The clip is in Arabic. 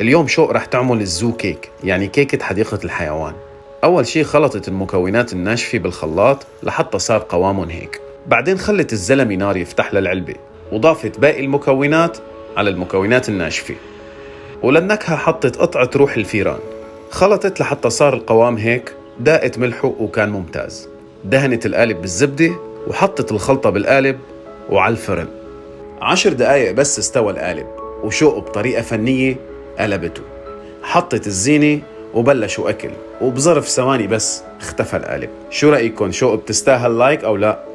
اليوم شوق رح تعمل الزو كيك، يعني كيكة حديقة الحيوان. أول شي خلطت المكونات الناشفة بالخلاط لحتى صار قوامهم هيك. بعدين خلت الزلمة نار يفتح للعلبة وضافت باقي المكونات على المكونات الناشفة، وللنكهة حطت قطعة روح الفيران. خلطت لحتى صار القوام هيك، داقت ملحه وكان ممتاز. دهنت القالب بالزبدة وحطت الخلطة بالقالب وعلى الفرن. 10 دقايق بس استوى القالب، وشوق بطريقة فنية قلبته. حطت الزينة وبلشوا أكل، وبظرف ثواني بس اختفى القالب. شو رأيكم؟ شوق بتستاهل لايك أو لا؟